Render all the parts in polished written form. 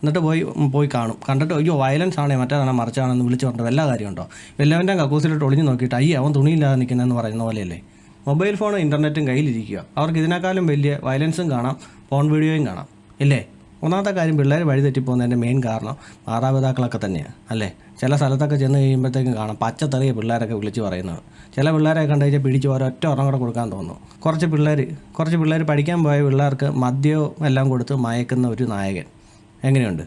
എന്നിട്ട് പോയി കാണും. കണ്ടിട്ട് അയ്യോ വയലൻസ് ആണേ മറ്റേതാണ് മറിച്ചാണെന്ന് വിളിച്ചു പറഞ്ഞിട്ട് വല്ല കാര്യമുണ്ടോ? വല്ലവൻ്റെ കക്കൂസിലിട്ട് ഒളിഞ്ഞു നോക്കിയിട്ട് അയ്യോ അവൻ തുണിയില്ലാതെ നിൽക്കുന്നതെന്ന് പറയുന്ന പോലെയല്ലേ. മൊബൈൽ ഫോണും ഇൻ്റർനെറ്റും കയ്യിലിരിക്കുക, അവർക്ക് ഇതിനേക്കാളും വലിയ വയലൻസും കാണാം, ഫോൺ വീഡിയോയും കാണാം ഇല്ലേ? ഒന്നാമത്തെ കാര്യം, പിള്ളേർ വഴി തെറ്റിപ്പോകുന്നതിൻ്റെ മെയിൻ കാരണം മാതാപിതാക്കളൊക്കെ തന്നെയാണ് അല്ലേ. ചില സ്ഥലത്തൊക്കെ ചെന്ന് കഴിയുമ്പോഴത്തേക്കും കാണാം പച്ചത്തെറിയ പിള്ളേരൊക്കെ വിളിച്ച് പറയുന്നത്. ചില പിള്ളേരെ കണ്ടു കഴിഞ്ഞാൽ പിടിച്ച് ഒരൊറ്റ ഒരെണ്ണം കൂടെ കൊടുക്കാൻ തോന്നും. കുറച്ച് പിള്ളേർ പഠിക്കാൻ പോയ പിള്ളേർക്ക് മദ്യവും എല്ലാം കൊടുത്ത് മയക്കുന്ന ഒരു നായകൻ എങ്ങനെയുണ്ട്?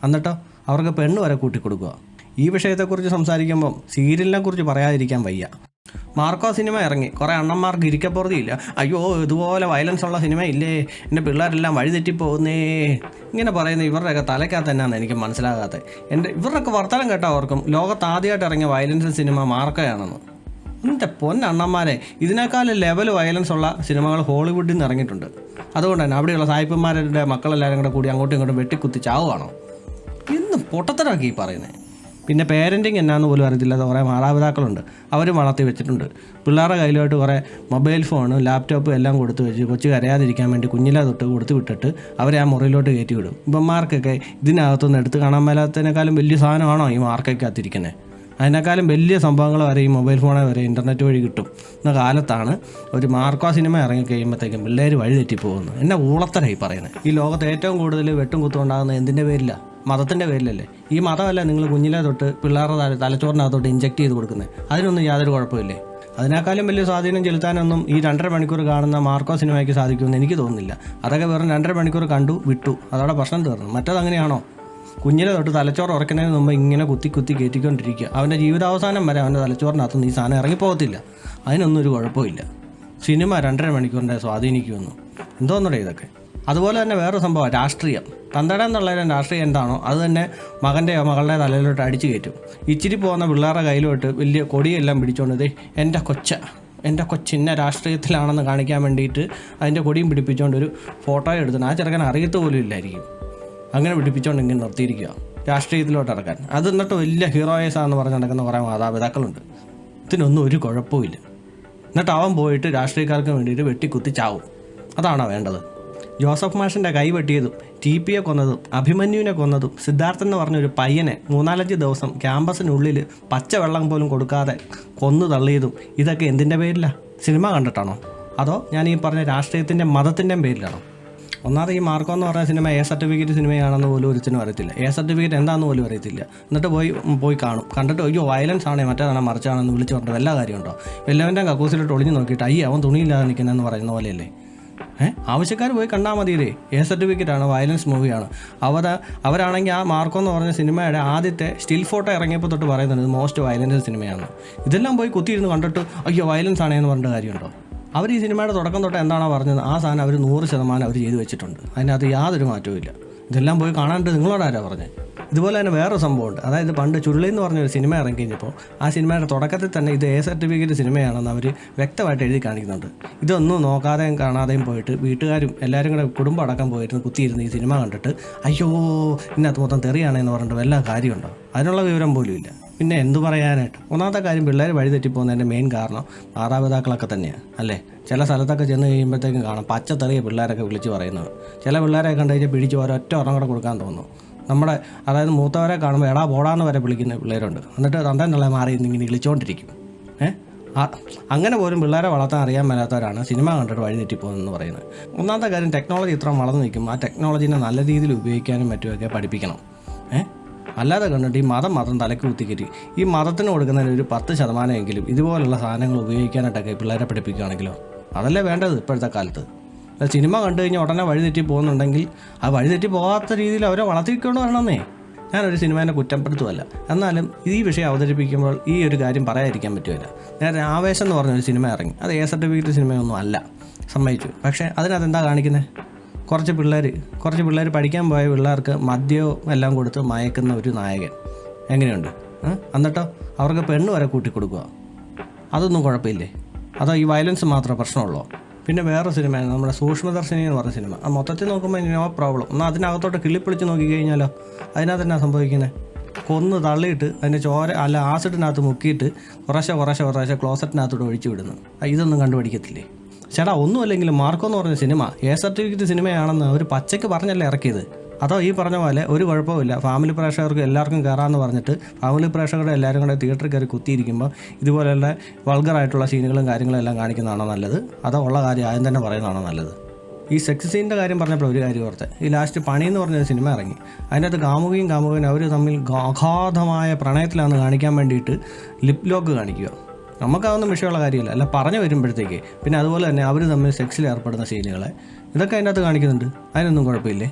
എന്നിട്ടോ അവർക്ക് പെണ്ണ് വരെ കൂട്ടിക്കൊടുക്കുക. ഈ വിഷയത്തെക്കുറിച്ച് സംസാരിക്കുമ്പം സീരിയലിനെ കുറിച്ച് പറയാതിരിക്കാൻ വയ്യ. മാർക്കോ സിനിമ ഇറങ്ങി, കുറേ അണ്ണന്മാർക്ക് ഇരിക്കപ്പുറതിയില്ല. അയ്യോ ഇതുപോലെ വയലൻസ് ഉള്ള സിനിമ ഇല്ലേ, എൻ്റെ പിള്ളേരെല്ലാം വഴിതെറ്റിപ്പോകുന്നേ ഇങ്ങനെ പറയുന്നത് ഇവരുടെയൊക്കെ തലയ്ക്കകത്ത് തന്നെയാണ് എനിക്ക് മനസ്സിലാകാത്തത്. ഇവരുടെയൊക്കെ വർത്തമാനം കേട്ടാൽ ഓർക്കും ലോകത്ത് ആദ്യമായിട്ട് ഇറങ്ങിയ വയലൻസ് സിനിമ മാർക്കോയാണെന്ന്. എൻ്റെ പൊന്നണ്ണന്മാരെ, ഇതിനേക്കാളും ലെവൽ വയലൻസ് ഉള്ള സിനിമകൾ ഹോളിവുഡിൽ നിന്ന് ഇറങ്ങിയിട്ടുണ്ട്. അതുകൊണ്ട് തന്നെ അവിടെയുള്ള സായിപ്പന്മാരുടെ മക്കളെല്ലാവരും കൂടെ കൂടി അങ്ങോട്ടും ഇങ്ങോട്ടും വെട്ടിക്കുത്തി ചാവുകയാണോ? ഇന്നും പൊട്ടത്തരാക്കി ഈ പറയുന്നത്. പിന്നെ പേരൻറ്റിങ് എന്നാന്ന് പോലും അറിയത്തില്ലാത്ത കുറേ മാതാപിതാക്കളുണ്ട്, അവരും വളർത്തി വെച്ചിട്ടുണ്ട്. പിള്ളേരുടെ കയ്യിലോട്ട് കുറേ മൊബൈൽ ഫോണും ലാപ്ടോപ്പും എല്ലാം കൊടുത്തു വെച്ച് കൊച്ചു കരയാതിരിക്കാൻ വേണ്ടി കുഞ്ഞിലെ തൊട്ട് കൊടുത്തു വിട്ടിട്ട് അവരെ ആ മുറിയിലോട്ട് കയറ്റി വിടും. ഇവന്മാർക്കൊക്കെ ഇതിനകത്തുനിന്ന് എടുത്ത് കാണാൻ മേലാത്തതിനേക്കാളും വലിയ സാധനമാണോ ഈ മാർക്കൊക്കകത്തിരിക്കുന്നത്? അതിനേക്കാളും വലിയ സംഭവങ്ങൾ വരെ ഈ മൊബൈൽ ഫോണെ വരെ ഇൻ്റർനെറ്റ് വഴി കിട്ടും എന്ന കാലത്താണ് ഒരു മാർക്കോ സിനിമ ഇറങ്ങി കഴിയുമ്പോഴത്തേക്കും പിള്ളേർ വഴി തെറ്റിപ്പോകുന്നു. എന്നെ ഊളത്തരായി പറയുന്നത്. ഈ ലോകത്ത് ഏറ്റവും കൂടുതൽ വെട്ടും കുത്തുകൊണ്ടാകുന്നത് എന്തിൻ്റെ പേരില്ല? മതത്തിൻ്റെ പേരിലല്ലേ. ഈ മതമല്ല നിങ്ങൾ കുഞ്ഞിലെ തൊട്ട് പിള്ളേരുടെ തലച്ചോറിനകത്തോട്ട് ഇഞ്ചെക്ട് ചെയ്ത് കൊടുക്കുന്നത്. അതിനൊന്നും യാതൊരു കുഴപ്പമില്ലേ. അതിനേക്കാളും വലിയ സ്വാധീനം ചെലുത്താനൊന്നും ഈ 2.5 മണിക്കൂർ കാണുന്ന മാർക്കോ സിനിമയ്ക്ക് സാധിക്കുമെന്ന് എനിക്ക് തോന്നുന്നില്ല. അതൊക്കെ വെറും 2.5 മണിക്കൂർ കണ്ടു വിട്ടു, അതോടെ പ്രശ്നം തീർന്നു. മറ്റതങ്ങനെയാണോ? കുഞ്ഞിലെ തൊട്ട് തലച്ചോറ് ഉറക്കുന്നതിന് മുമ്പ് ഇങ്ങനെ കുത്തി കയറ്റിക്കൊണ്ടിരിക്കുക. അവൻ്റെ ജീവിതാവസാനം വരെ അവൻ്റെ തലച്ചോറിനകത്തുനിന്ന് ഈ സാധനം ഇറങ്ങിപ്പോകത്തില്ല. അതിനൊന്നും ഒരു കുഴപ്പമില്ല. സിനിമ 2.5 മണിക്കൂറിൻ്റെ സ്വാധീനിക്കുമെന്നു എന്തോന്നുടേ ഇതൊക്കെ. അതുപോലെ തന്നെ വേറൊരു സംഭവം, രാഷ്ട്രീയം. തന്തയുടെ എന്നുള്ളതിന് രാഷ്ട്രീയം എന്താണോ അത് തന്നെ മകൻ്റെയോ മകളുടെ തലയിലോട്ട് അടിച്ചു കയറ്റും. ഇച്ചിരി പോകുന്ന പിള്ളേരുടെ കയ്യിലോട്ട് വലിയ കൊടിയെല്ലാം പിടിച്ചുകൊണ്ട് എൻ്റെ കൊച്ചിന്ന രാഷ്ട്രീയത്തിലാണെന്ന് കാണിക്കാൻ വേണ്ടിയിട്ട് അതിൻ്റെ കൊടിയും പിടിപ്പിച്ചുകൊണ്ട് ഒരു ഫോട്ടോ എടുത്തിട്ട് ആ ചെറുക്കൻ അറിയത്ത് പോലും ഇല്ലായിരിക്കും. അങ്ങനെ പിടിപ്പിച്ചുകൊണ്ട് ഇങ്ങനെ നിർത്തിയിരിക്കുക രാഷ്ട്രീയത്തിലോട്ട് ഇറക്കാൻ. അത് എന്നിട്ട് വലിയ ഹീറോയേഴ്സാണെന്ന് പറഞ്ഞ് നടക്കുന്ന കുറേ മാതാപിതാക്കളുണ്ട്. ഇതിനൊന്നും ഒരു കുഴപ്പമില്ല. എന്നിട്ട് അവൻ പോയിട്ട് രാഷ്ട്രീയക്കാർക്ക് വേണ്ടിയിട്ട് വെട്ടിക്കുത്തി ചാവും. അതാണോ വേണ്ടത്? ജോസഫ് മാഷിൻ്റെ കൈ വെട്ടിയതും TP കൊന്നതും അഭിമന്യുവിനെ കൊന്നതും സിദ്ധാർത്ഥൻ എന്ന് പറഞ്ഞൊരു പയ്യനെ 3-4 ദിവസം ക്യാമ്പസിനുള്ളിൽ പച്ചവെള്ളം പോലും കൊടുക്കാതെ കൊന്നു തള്ളിയതും ഇതൊക്കെ എന്തിൻ്റെ പേരിലാണ്? സിനിമ കണ്ടിട്ടാണോ? അതോ ഞാൻ ഈ പറഞ്ഞ രാഷ്ട്രീയത്തിൻ്റെ മതത്തിൻ്റെയും പേരിലാണോ? ഒന്നാമത് ഈ മാർക്കോ എന്ന് പറഞ്ഞ സിനിമ A സർട്ടിഫിക്കറ്റ് സിനിമയാണെന്ന് പോലും ഒരുത്തിനും അറിയത്തില്ല. A സർട്ടിഫിക്കറ്റ് എന്താണെന്ന് പോലും അറിയത്തില്ല. എന്നിട്ട് പോയി കാണും. കണ്ടിട്ട് അയ്യോ വയലൻസ് ആണേ മറ്റേതാണ് മറിച്ചാണെന്ന് വിളിച്ചു പറഞ്ഞിട്ട് വല്ല കാര്യമുണ്ടോ? വല്ലവൻ്റെ കക്കൂസിലിട്ട് ഒളിഞ്ഞു നോക്കിയിട്ട് അയ്യോ അവൻ തുണിയില്ലാതെ നിൽക്കുന്നതെന്ന് പറയുന്ന പോലെയല്ലേ. ആവശ്യക്കാർ പോയി കണ്ടാൽ മതിയില്ലേ. A സർട്ടിഫിക്കറ്റാണ്, വയലൻസ് മൂവിയാണ്. അവരാണെങ്കിൽ ആ മാർക്കോ എന്ന് പറഞ്ഞ സിനിമയുടെ ആദ്യത്തെ സ്റ്റിൽ ഫോട്ടോ ഇറങ്ങിയപ്പോൾ തൊട്ട് പറയുന്നത് മോസ്റ്റ് വയലൻസ് സിനിമയാണ്. ഇതെല്ലാം പോയി കുത്തിയിരുന്ന് കണ്ടിട്ട് അയ്യോ വയലൻസ് ആണേന്ന് പറഞ്ഞിട്ട് കാര്യമുണ്ടോ? അവർ ഈ സിനിമയുടെ തുടക്കം തൊട്ട് എന്താണോ പറഞ്ഞത് ആ സാധനം അവർ 100% അവർ ചെയ്തു വെച്ചിട്ടുണ്ട്. അതിനകത്ത് യാതൊരു മാറ്റവും ഇല്ല. ഇതെല്ലാം പോയി കാണാണ്ട് നിങ്ങളോട് ആരാ പറഞ്ഞത്? ഇതുപോലെ തന്നെ വേറൊരു സംഭവമുണ്ട്. അതായത് പണ്ട് ചുള്ളി എന്ന് പറഞ്ഞൊരു സിനിമ ഇറങ്ങി കഴിഞ്ഞപ്പോൾ ആ സിനിമയുടെ തുടക്കത്തിൽ തന്നെ ഇത് A സർട്ടിഫിക്കറ്റ് സിനിമയാണെന്ന് അവർ വ്യക്തമായിട്ട് എഴുതി കാണിക്കുന്നുണ്ട്. ഇതൊന്നും നോക്കാതെയും കാണാതെയും പോയിട്ട് വീട്ടുകാരും എല്ലാവരും കൂടെ കുടുംബം അടക്കം പോയിരുന്നു കുത്തിയിരുന്ന് ഈ സിനിമ കണ്ടിട്ട് അയ്യോ ഇതിനകത്ത് മൊത്തം തെറിയാണെന്ന് പറഞ്ഞിട്ട് വല്ല കാര്യമുണ്ടോ? അതിനുള്ള വിവരം പോലും ഇല്ല. പിന്നെ എന്തു പറയാനായിട്ട്? ഒന്നാമത്തെ കാര്യം, പിള്ളേർ വഴി തെറ്റിപ്പോകുന്നതിൻ്റെ മെയിൻ കാരണം മാതാപിതാക്കളൊക്കെ തന്നെയാണ് അല്ലേ. ചില സ്ഥലത്തൊക്കെ ചെന്ന് കഴിയുമ്പോഴത്തേക്കും കാണാം പച്ചത്തെറിയ പിള്ളേരൊക്കെ വിളിച്ച് പറയുന്നത്. ചില പിള്ളേരെ കണ്ടു കഴിഞ്ഞാൽ പിടിച്ച് ഒരൊറ്റ ഒരെണ്ണം കൂടെ കൊടുക്കാൻ തോന്നും. അതായത് മൂത്തവരെ കാണുമ്പോൾ എടാ പോടാന്ന് വരെ വിളിക്കുന്ന പിള്ളേരുണ്ട്. എന്നിട്ട് തന്തേന്നുള്ള മാറി ഇങ്ങനെ വിളിച്ചുകൊണ്ടിരിക്കും. അങ്ങനെ പോലും പിള്ളേരെ വളർത്താൻ അറിയാൻ മേലാത്തവരാണ് സിനിമ കണ്ടിട്ട് വഴി തെറ്റിപ്പോകുന്നതെന്ന് പറയുന്നത്. ഒന്നാമത്തെ കാര്യം, ടെക്നോളജി ഇത്ര വളർന്നു നിൽക്കും, ആ ടെക്നോളജീനെ നല്ല രീതിയിൽ ഉപയോഗിക്കാനും മറ്റുമൊക്കെ പഠിപ്പിക്കണം. അല്ലാതെ കണ്ടിട്ട് ഈ മതം മാത്രം തലയ്ക്ക് കുത്തിക്കറ്റി ഈ മതത്തിന് കൊടുക്കുന്നതിന് ഒരു 10% ഇതുപോലുള്ള സാധനങ്ങൾ ഉപയോഗിക്കാനായിട്ടൊക്കെ പിള്ളേരെ പഠിപ്പിക്കുകയാണെങ്കിലോ അതല്ലേ വേണ്ടത് ഇപ്പോഴത്തെ കാലത്ത്. സിനിമ കണ്ടു കഴിഞ്ഞാൽ ഉടനെ വഴി തെറ്റി പോകുന്നുണ്ടെങ്കിൽ ആ വഴി തെറ്റി പോകാത്ത രീതിയിൽ അവരെ വളർത്തിക്കൊണ്ട് വരണമെന്നേ. ഞാനൊരു സിനിമേനെ കുറ്റപ്പെടുത്തുമല്ല, എന്നാലും ഈ വിഷയം അവതരിപ്പിക്കുമ്പോൾ ഈ ഒരു കാര്യം പറയാതിരിക്കാൻ പറ്റുമല്ല. നേരെ ആവേശം എന്ന് പറഞ്ഞൊരു സിനിമ ഇറങ്ങി, അത് A സർട്ടിഫിക്കറ്റ് സിനിമയൊന്നും അല്ല, സമ്മതിച്ചു. പക്ഷേ അതിനകത്ത് എന്താ കാണിക്കുന്നത്? കുറച്ച് പിള്ളേർ പഠിക്കാൻ പോയ പിള്ളേർക്ക് മദ്യവും എല്ലാം കൊടുത്ത് മയക്കുന്ന ഒരു നായകൻ എങ്ങനെയുണ്ട്? എന്നിട്ടോ അവർക്ക് പെണ്ണ് വരെ കൂട്ടിക്കൊടുക്കുക. അതൊന്നും കുഴപ്പമില്ലേ? അതോ ഈ വയലൻസ് മാത്രമേ പ്രശ്നമുള്ളൂ? പിന്നെ വേറെ സിനിമയാണ് നമ്മുടെ സൂക്ഷ്മദർശിനി എന്ന് പറഞ്ഞ സിനിമ. ആ മൊത്തത്തിൽ നോക്കുമ്പോൾ നോ പ്രോബ്ലം. എന്നാൽ അതിനകത്തോട്ട് കിള്ളിപ്പൊളിച്ച് നോക്കിക്കഴിഞ്ഞാലോ അതിനകത്ത് എന്നാ സംഭവിക്കുന്നത്? കൊന്ന് തള്ളിയിട്ട് അതിൻ്റെ ചോര ആസിഡിനകത്ത് മുക്കിയിട്ട് കുറേശ്ശെ ക്ലോസറ്റിനകത്തോട്ട് ഒഴിച്ചു വിടുന്നു. ഇതൊന്നും കണ്ടുപിടിക്കത്തില്ലേ? ചേട്ടാ, ഒന്നുമല്ലെങ്കിലും മാർക്കോ എന്ന് പറഞ്ഞ സിനിമ A സർട്ടിഫിക്കറ്റ് സിനിമയാണെന്ന് അവർ പച്ചയ്ക്ക് പറഞ്ഞല്ലേ ഇറക്കിയത്. അതോ ഈ പറഞ്ഞ പോലെ ഒരു കുഴപ്പമില്ല, ഫാമിലി പ്രേക്ഷകർക്ക് എല്ലാവർക്കും കയറാമെന്ന് പറഞ്ഞിട്ട് ഫാമിലി പ്രേക്ഷകരുടെ എല്ലാവരും കൂടെ തിയേറ്ററിൽ കയറി കുത്തിയിരിക്കുമ്പോൾ ഇതുപോലെയുള്ള വൾഗറായിട്ടുള്ള സീനുകളും കാര്യങ്ങളും എല്ലാം കാണിക്കുന്നതാണോ നല്ലത്, അതോ ഉള്ള കാര്യം ആദ്യം തന്നെ പറയുന്നതാണോ നല്ലത്? ഈ സെക്സ് സീനിൻ്റെ കാര്യം പറഞ്ഞപ്പോൾ ഒരു കാര്യം ഓർത്ത്, ഈ ലാസ്റ്റ് പണി എന്ന് പറഞ്ഞൊരു സിനിമ ഇറങ്ങി. അതിൻ്റെ അകത്ത് കാമുകനും അവർ തമ്മിൽ അഗാധമായ പ്രണയത്തിലാണെന്ന് കാണിക്കാൻ വേണ്ടിയിട്ട് ലിപ് ലോക്ക് കാണിക്കുക. നമുക്കതൊന്നും വിഷയമുള്ള കാര്യമല്ല, അല്ല പറഞ്ഞു വരുമ്പോഴത്തേക്ക്. പിന്നെ അതുപോലെ തന്നെ അവർ തമ്മിൽ സെക്സിൽ ഏർപ്പെടുന്ന സീനുകളെ ഇതൊക്കെ അതിൻ്റെ അകത്ത് കാണിക്കുന്നുണ്ട്. അതിനൊന്നും കുഴപ്പമില്ലേ?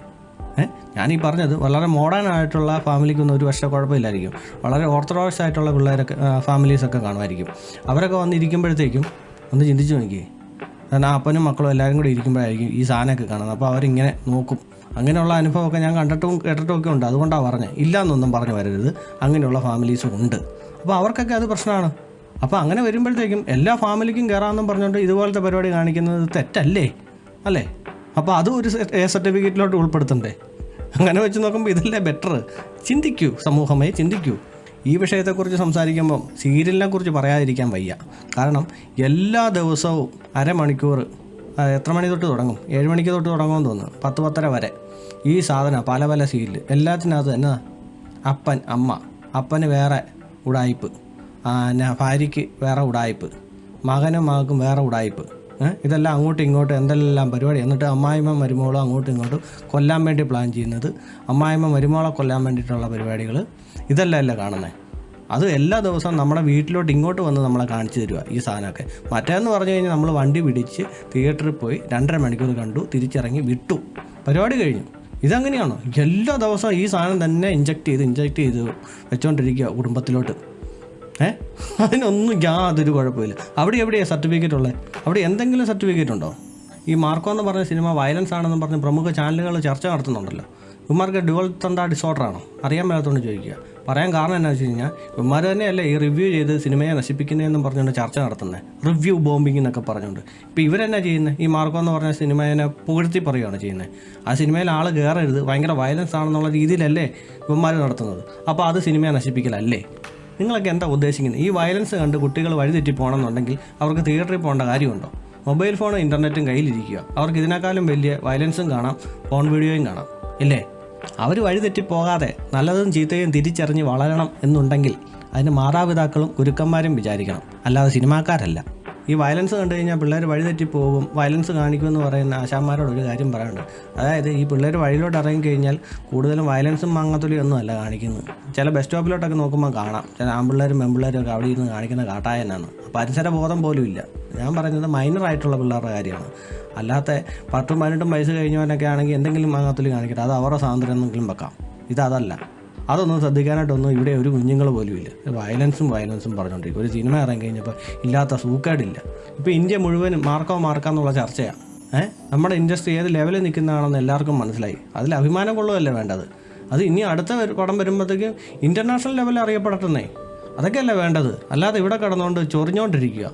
ഞാനീ പറഞ്ഞത് വളരെ മോഡേൺ ആയിട്ടുള്ള ഫാമിലിക്കൊന്നും ഒരു പക്ഷേ കുഴപ്പമില്ലായിരിക്കും. വളരെ ഓർത്തഡോക്സ് ആയിട്ടുള്ള പിള്ളേരൊക്കെ ഫാമിലീസൊക്കെ കാണുമായിരിക്കും. അവരൊക്കെ വന്നിരിക്കുമ്പോഴത്തേക്കും ഒന്ന് ചിന്തിച്ച് നോക്കിയേ. കാരണം അപ്പനും മക്കളും എല്ലാവരും കൂടി ഇരിക്കുമ്പോഴായിരിക്കും ഈ സാധനമൊക്കെ കാണുന്നത്. അപ്പോൾ അവരിങ്ങനെ നോക്കും. അങ്ങനെയുള്ള അനുഭവമൊക്കെ ഞാൻ കണ്ടിട്ടും കേട്ടിട്ടും ഒക്കെ ഉണ്ട്. അതുകൊണ്ടാണ് പറഞ്ഞത്, ഇല്ലയെന്നൊന്നും പറഞ്ഞു വരരുത്, അങ്ങനെയുള്ള ഫാമിലീസും ഉണ്ട്. അപ്പോൾ അവർക്കൊക്കെ അത് പ്രശ്നമാണ്. അപ്പോൾ അങ്ങനെ വരുമ്പോഴത്തേക്കും എല്ലാ ഫാമിലിക്കും കയറാമെന്നും പറഞ്ഞുകൊണ്ട് ഇതുപോലത്തെ പരിപാടി കാണിക്കുന്നത് തെറ്റല്ലേ? അല്ലേ? അപ്പോൾ അതും ഒരു സർട്ടിഫിക്കറ്റിലോട്ട് ഉൾപ്പെടുത്തണ്ടേ? അങ്ങനെ വെച്ച് നോക്കുമ്പോൾ ഇതല്ലേ ബെറ്റർ? ചിന്തിക്കൂ സമൂഹമേ, ചിന്തിക്കൂ. ഈ വിഷയത്തെക്കുറിച്ച് സംസാരിക്കുമ്പം സീരിയലിനെ കുറിച്ച് പറയാതിരിക്കാൻ വയ്യ. കാരണം എല്ലാ ദിവസവും അരമണിക്കൂർ, എത്ര മണി തൊട്ട് തുടങ്ങും? 7 മണിക്ക് തൊട്ട് തുടങ്ങുമെന്ന് തോന്നുന്നു, 10-10:30 വരെ ഈ സാധനം പല പല സീരിയൽ. എല്ലാത്തിനകത്ത് എന്നാ അപ്പൻ അമ്മ, അപ്പന് വേറെ ഉടായിപ്പ്, ഭാര്യയ്ക്ക് വേറെ ഉടായിപ്പ്, മകനും മകൾക്കും വേറെ ഉടായിപ്പ്. ഇതെല്ലാം അങ്ങോട്ടും ഇങ്ങോട്ടും എന്തെല്ലാം പരിപാടി. എന്നിട്ട് അമ്മായിമ്മ മരുമോളും അങ്ങോട്ടും ഇങ്ങോട്ടും കൊല്ലാൻ വേണ്ടി പ്ലാൻ ചെയ്യുന്നത്, അമ്മായിമ്മ മരുമോളെ കൊല്ലാൻ വേണ്ടിയിട്ടുള്ള പരിപാടികൾ, ഇതെല്ലാം കാണുന്നത്. അത് എല്ലാ ദിവസവും നമ്മുടെ വീട്ടിലോട്ട് ഇങ്ങോട്ട് വന്ന് നമ്മളെ കാണിച്ചു തരിക ഈ സാധനമൊക്കെ. മറ്റേന്ന് പറഞ്ഞു കഴിഞ്ഞാൽ നമ്മൾ വണ്ടി പിടിച്ച് തിയേറ്ററിൽ പോയി 2.5 മണിക്കൂർ കണ്ടു, തിരിച്ചിറങ്ങി വിട്ടു, പരിപാടി കഴിഞ്ഞു. ഇതങ്ങനെയാണോ? എല്ലാ ദിവസവും ഈ സാധനം തന്നെ ഇഞ്ചക്ട് ചെയ്ത് വെച്ചുകൊണ്ടിരിക്കുക കുടുംബത്തിലോട്ട്. അതിനൊന്നും യാതൊരു കുഴപ്പമില്ല. അവിടെ എവിടെയാണ് സർട്ടിഫിക്കറ്റ് ഉള്ളത്? അവിടെ എന്തെങ്കിലും സർട്ടിഫിക്കറ്റ് ഉണ്ടോ? ഈ മാർക്കോ എന്ന് പറഞ്ഞ സിനിമ വയലൻസ് ആണെന്ന് പറഞ്ഞ് പ്രമുഖ ചാനലുകൾ ചർച്ച നടത്തുന്നുണ്ടല്ലോ. ഇവന്മാർക്ക് ഡ്യുവൽ തന്ത ഡിസോർഡർ ആണോ? അറിയാൻ മേലാത്തോണ്ട് ചോദിക്കുക. പറയാൻ കാരണം എന്താ വെച്ച് കഴിഞ്ഞാൽ ഇവന്മാർ തന്നെയല്ലേ ഈ റിവ്യൂ ചെയ്ത് സിനിമയെ നശിപ്പിക്കുന്നതെന്നും പറഞ്ഞുകൊണ്ട് ചർച്ച നടത്തുന്നത്, റിവ്യൂ ബോംബിംഗ് എന്നൊക്കെ പറഞ്ഞുകൊണ്ട്. ഇപ്പോൾ ഇവരെന്നാ ചെയ്യുന്നത്? ഈ മാർക്കോ എന്ന് പറഞ്ഞ സിനിമയെ പുകഴ്ത്തി പറയുകയാണ് ചെയ്യുന്നത്. ആ സിനിമയിൽ ആൾ കയറരുത്, ഭയങ്കര വയലൻസ് ആണെന്നുള്ള രീതിയിലല്ലേ ഇവന്മാർ നടത്തുന്നത്. അപ്പോൾ അത് സിനിമയെ നശിപ്പിക്കലല്ലേ? നിങ്ങളൊക്കെ എന്താ ഉദ്ദേശിക്കുന്നത്? ഈ വയലൻസ് കണ്ട് കുട്ടികൾ വഴിതെറ്റി പോകണമെന്നുണ്ടെങ്കിൽ അവർക്ക് തിയേറ്ററിൽ പോകേണ്ട കാര്യമുണ്ടോ? മൊബൈൽ ഫോണും ഇൻ്റർനെറ്റും കയ്യിലിരിക്കുക, അവർക്ക് ഇതിനേക്കാളും വലിയ വയലൻസും കാണാം, ഫോൺ വീഡിയോയും കാണാം, ഇല്ലേ? അവർ വഴിതെറ്റി പോകാതെ നല്ലതും ചീത്തയും തിരിച്ചറിഞ്ഞ് വളരണം എന്നുണ്ടെങ്കിൽ അതിന് മാതാപിതാക്കളും ഗുരുക്കന്മാരും വിചാരിക്കണം, അല്ലാതെ സിനിമാക്കാരല്ല. ഈ വയലൻസ് കണ്ടു കഴിഞ്ഞാൽ പിള്ളേർ വഴിതെറ്റി പോകും, വയലൻസ് കാണിക്കുമെന്ന് പറയുന്ന ആശാന്മാരോട് ഒരു കാര്യം പറയാനുണ്ട്. അതായത് ഈ പിള്ളേർ വഴിയിലോട്ട് ഇറങ്ങിക്കഴിഞ്ഞാൽ കൂടുതലും വയലൻസും മാങ്ങത്തൊലിയും ഒന്നും അല്ല കാണിക്കുന്നത്. ചില ബസ് സ്റ്റോപ്പിലോട്ടൊക്കെ നോക്കുമ്പോൾ കാണാം ചില ആൺപിള്ളേരും പെൺപിള്ളേരും ഒക്കെ അവിടെ ഇരുന്ന് കാണിക്കുന്ന കാട്ടായനാണ്. പരിസര ബോധം പോലും ഇല്ല. ഞാൻ പറയുന്നത് മൈനറായിട്ടുള്ള പിള്ളേരുടെ കാര്യമാണ്. അല്ലാത്ത 10-18 വയസ്സ് കഴിഞ്ഞവനൊക്കെ ആണെങ്കിൽ എന്തെങ്കിലും മാങ്ങത്തൊലി കാണിക്കട്ടെ, അത് അവരുടെ സ്വാതന്ത്ര്യം എന്തെങ്കിലും വെക്കാം. ഇതല്ല. അതൊന്നും ശ്രദ്ധിക്കാനായിട്ടൊന്നും ഇവിടെ ഒരു കുഞ്ഞുങ്ങൾ പോലും ഇല്ല. വയലൻസും പറഞ്ഞുകൊണ്ടിരിക്കും. ഒരു സിനിമ ഇറങ്ങി കഴിഞ്ഞപ്പോൾ ഇല്ലാത്ത സൂക്കേടില്ല. ഇപ്പോൾ ഇന്ത്യ മുഴുവനും മാർക്കാന്നുള്ള ചർച്ചയാണ്. നമ്മുടെ ഇൻഡസ്ട്രി ഏത് ലെവലിൽ നിൽക്കുന്നതാണെന്ന് എല്ലാവർക്കും മനസ്സിലായി. അതിൽ അഭിമാനം കൊള്ളുകയല്ലേ വേണ്ടത്. അത് ഇനി അടുത്ത പടം വരുമ്പോഴത്തേക്കും ഇൻ്റർനാഷണൽ ലെവലിൽ അറിയപ്പെടട്ടെന്നേ, അതൊക്കെയല്ലേ വേണ്ടത്. അല്ലാതെ ഇവിടെ കിടന്നുകൊണ്ട് ചൊറിഞ്ഞുകൊണ്ടിരിക്കുക.